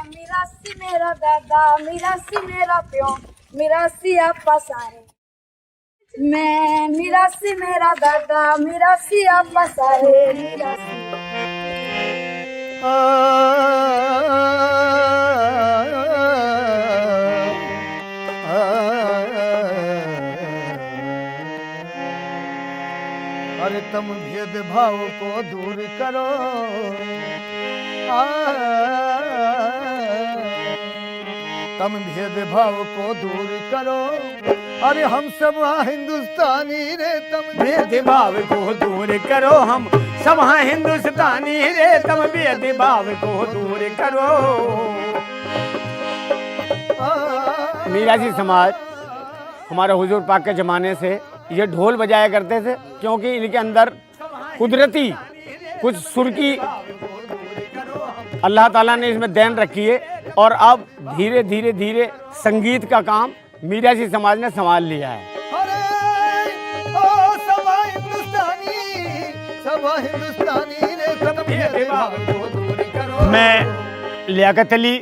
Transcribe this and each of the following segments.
मिरासी मेरा दादा, मिरासी मेरा प्यो, मिरासी आपा सारे। मैं मिरासी मेरा दादा, मिरासी आपा सारे, मिरासी। अरे तुम भेदभाव को दूर करो, तुम भेदभाव को दूर करो। अरे हम सब हिंदुस्तानी रे, तुम भेदभाव को दूर करो, हम सब हिंदुस्तानी रे, तुम भेदभाव को दूर करो। मीरासी समाज हमारे हुजूर पाक के ज़माने से ये ढोल बजाया करते थे, क्योंकि इनके अंदर कुदरती कुछ सुर की अल्लाह ताला ने इसमें देन रखी है। और अब धीरे धीरे धीरे संगीत का काम मीरासी समाज ने संभाल लिया है। मैं लियाकत अली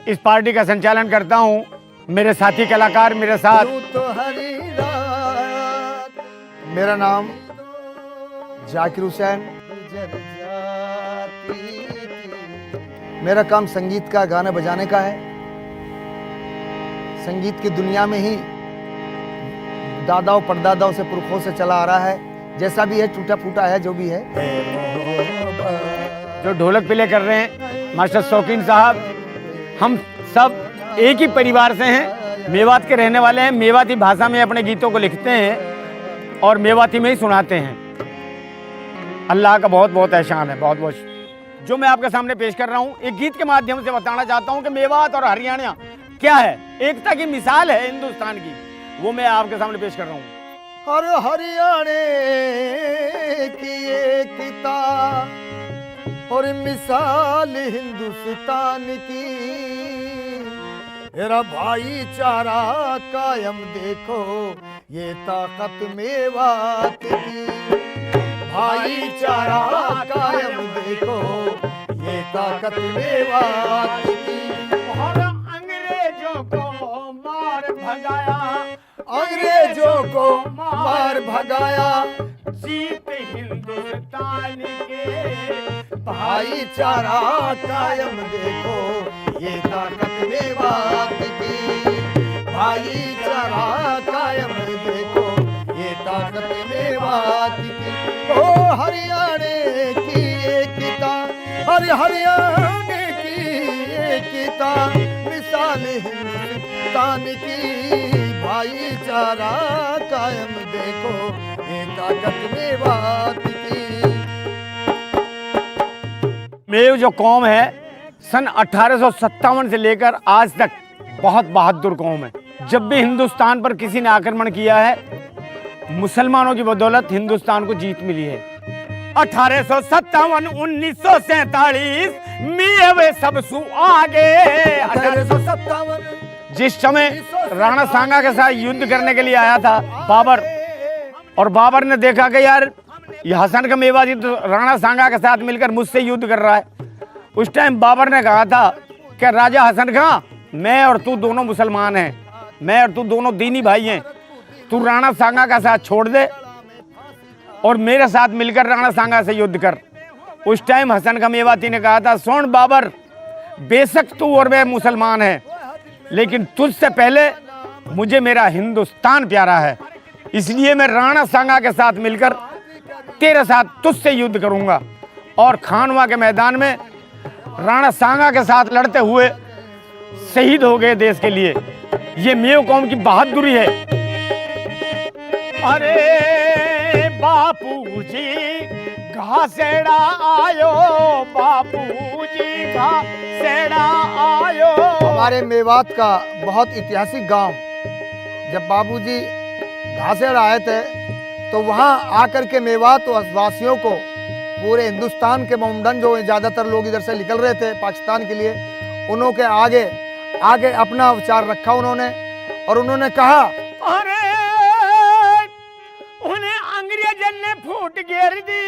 इस पार्टी का संचालन करता हूँ। मेरे साथी कलाकार मेरे साथ। मेरा नाम जाकिर हुसैन। मेरा काम संगीत का, गाने बजाने का है। संगीत की दुनिया में ही दादाओं परदादाओं से पुरखों से चला आ रहा है। जैसा भी है, टूटा फूटा है, जो भी है। जो ढोलक प्ले कर रहे हैं मास्टर शौकीन साहब, हम सब एक ही परिवार से हैं, मेवात के रहने वाले हैं। मेवाती भाषा में अपने गीतों को लिखते हैं और मेवाती में ही सुनाते हैं। अल्लाह का बहुत बहुत एहसान है, बहुत बहुत। जो मैं आपके सामने पेश कर रहा हूँ, एक गीत के माध्यम से बताना चाहता हूँ कि मेवात और हरियाणा क्या है, एकता की मिसाल है हिंदुस्तान की, वो मैं आपके सामने पेश कर रहा हूँ। हर हरियाणे की एकता और मिसाल हिंदुस्तान की, मेरा भाईचारा कायम देखो ये ताकत मेवात की। भाईचारा कायम देखो ये ताकत मेवात की। और अंग्रेजों को मार भगाया, अंग्रेजों को मार भगाया, जीत हिंदुस्तान के। भाईचारा कायम देखो ये ताकत मेवात की। भाईचारा कायम देखो ये ताकत मेवात की। ओ हरियाणे की एकता, अरे हरियाणे की एकता मिसाल हिंदुस्तान की। भाईचारा कायम देखो ये ताकत मेवात की। मेव जो कौम है सन 1857 से लेकर आज तक बहुत बहादुर कौम है। जब भी हिंदुस्तान पर किसी ने आक्रमण किया है, मुसलमानों की बदौलत हिंदुस्तान को जीत मिली है। 1857 1947 मेवे सबसु आगे। 1857 जिस समय राणा सांगा के साथ युद्ध करने के लिए आया था बाबर, और बाबर ने देखा कि यार ये हसन का मेवाती तो राणा सांगा के साथ मिलकर मुझसे युद्ध कर रहा है। उस टाइम बाबर ने कहा था कि राजा हसन खां, मैं और तू दोनों मुसलमान हैं, मैं और तू दोनों दीनी भाई हैं, तू राणा सांगा का साथ छोड़ दे और मेरे साथ मिलकर राणा सांगा से युद्ध कर। उस टाइम हसन का मेवाती ने कहा था, सुन बाबर, बेशक तू और मैं मुसलमान हैं, लेकिन तुझसे पहले मुझे मेरा हिंदुस्तान प्यारा है, इसलिए मैं राणा सांगा के साथ मिलकर तेरे साथ तुझसे युद्ध करूंगा। और खानवा के मैदान में राणा सांगा के साथ लड़ते हुए शहीद हो गए देश के लिए। ये मेव कौम की बहादुरी है। अरे बापूजी घासेड़ा आयो, बापूजी घासेड़ा आयो। हमारे मेवात का बहुत ऐतिहासिक गांव, जब बाबूजी घासेड़ आए थे तो वहां आकर के मेवात वासियों को, पूरे हिंदुस्तान के मोमडन जो ज़्यादातर लोग इधर से निकल रहे थे पाकिस्तान के लिए, उन्हों के आगे आगे अपना विचार रखा उन्होंने, और उन्होंने कहा, अरे उन्हें अंग्रेजन ने फूट घेर दी,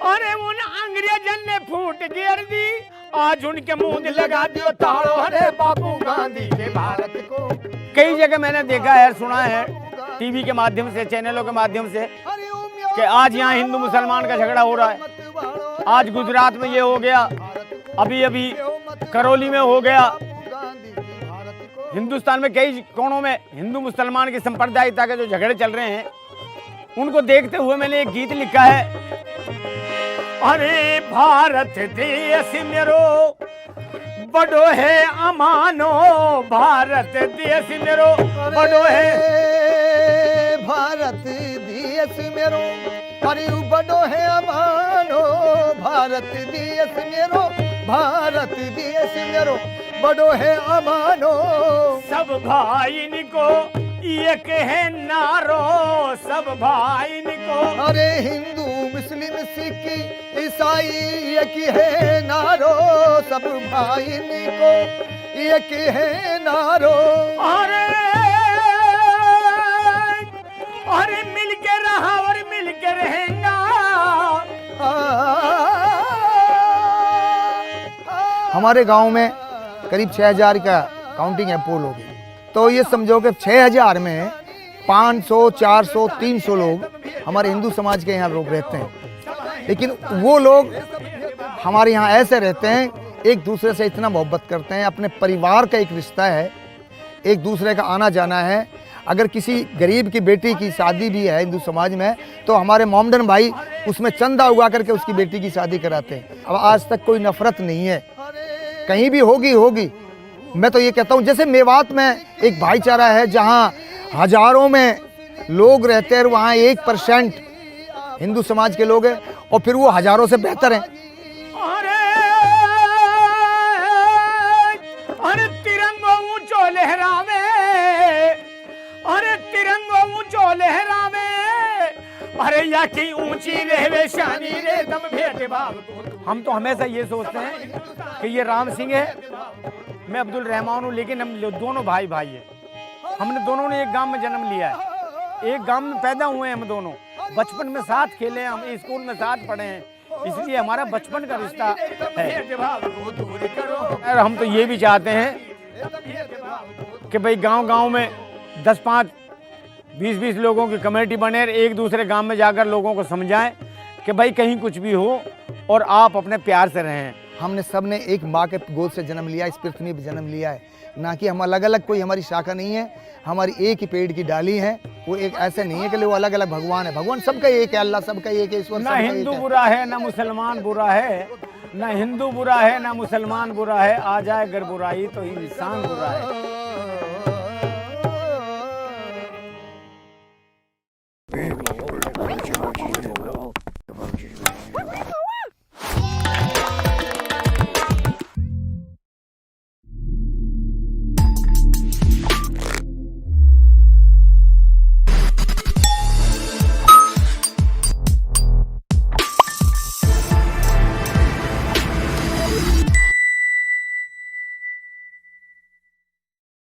अरे उन अंग्रेजन ने फूट घेर दी, आज उनके मुंह लगा दियो ताड़ो, अरे बापू गांधी के भारत को। कई जगह मैंने देखा है, सुना है टीवी के माध्यम से, चैनलों के माध्यम से कि आज यहाँ हिंदू मुसलमान का झगड़ा हो रहा है। आज गुजरात में ये हो गया, अभी अभी करौली में हो गया। हिंदुस्तान में कई कोनों में हिंदू मुसलमान की संप्रदायिकता के जो झगड़े चल रहे हैं, उनको देखते हुए मैंने एक गीत लिखा है। अरे भारत देश मेरो बड़ो है अमानो, भारत देश मेरो बड़ो है, भारत देश मेरो अरे बड़ो है अमानो, भारत देश मेरो, भारत देश मेरो बड़ो है अमानो। सब भाई को एक है नारो, सब भाई को। अरे हिंदू मुस्लिम सिख ईसाई एक है नारो, सब भाई को एक है नारो। अरे मिल के रहा और मिल के रहेगा। हमारे गांव में करीब 6000 का काउंटिंग है पोल होगी, तो ये समझो कि 6000 में 500, 400, 300 लोग हमारे हिंदू समाज के यहाँ लोग रहते हैं। लेकिन वो लोग हमारे यहाँ ऐसे रहते हैं, एक दूसरे से इतना मोहब्बत करते हैं, अपने परिवार का एक रिश्ता है, एक दूसरे का आना जाना है। अगर किसी गरीब की बेटी की शादी भी है हिंदू समाज में, तो हमारे मोमडन भाई उसमें चंदा उगा करके उसकी बेटी की शादी कराते हैं। अब आज तक कोई नफरत नहीं है, कहीं भी होगी। मैं तो ये कहता हूँ, जैसे मेवात में एक भाईचारा है, जहाँ हजारों में लोग रहते हैं, वहाँ 1% हिंदू समाज के लोग हैं, और फिर वो हजारों से बेहतर हैं। अरे तिरंगा ऊंचो लहरावे, अरे तिरंगा ऊंचो लहरावे, अरे या की ऊंची रहवे शानी रे दम भेट बाब। हम तो हमेशा ये सोचते हैं कि ये राम सिंह है, मैं अब्दुल रहमान हूँ, लेकिन हम दोनों भाई हैं। हमने दोनों ने एक गांव में जन्म लिया है, एक गांव में पैदा हुए हैं हम दोनों, बचपन में साथ खेले हैं, हम स्कूल में साथ पढ़े हैं, इसलिए हमारा बचपन का रिश्ता है। और हम तो ये भी चाहते हैं कि भाई गांव में 10-5, 20-20 लोगों की कमेटी बने, एक दूसरे गांव में जाकर लोगों को समझाएं कि भाई कहीं कुछ भी हो और आप अपने प्यार से रहें। हमने सब ने एक माँ के गोद से जन्म लिया, इस पृथ्वी पे जन्म लिया है, ना कि हम अलग अलग, कोई हमारी शाखा नहीं है, हमारी एक ही पेड़ की डाली है। वो एक ऐसे नहीं है कि वो अलग अलग भगवान है, भगवान सबका एक है, अल्लाह सबका एक है, ईश्वर ना हिंदू बुरा है ना मुसलमान बुरा है, ना हिंदू बुरा है ना मुसलमान बुरा है, आ जाए अगर बुराई तो इंसान बुरा है।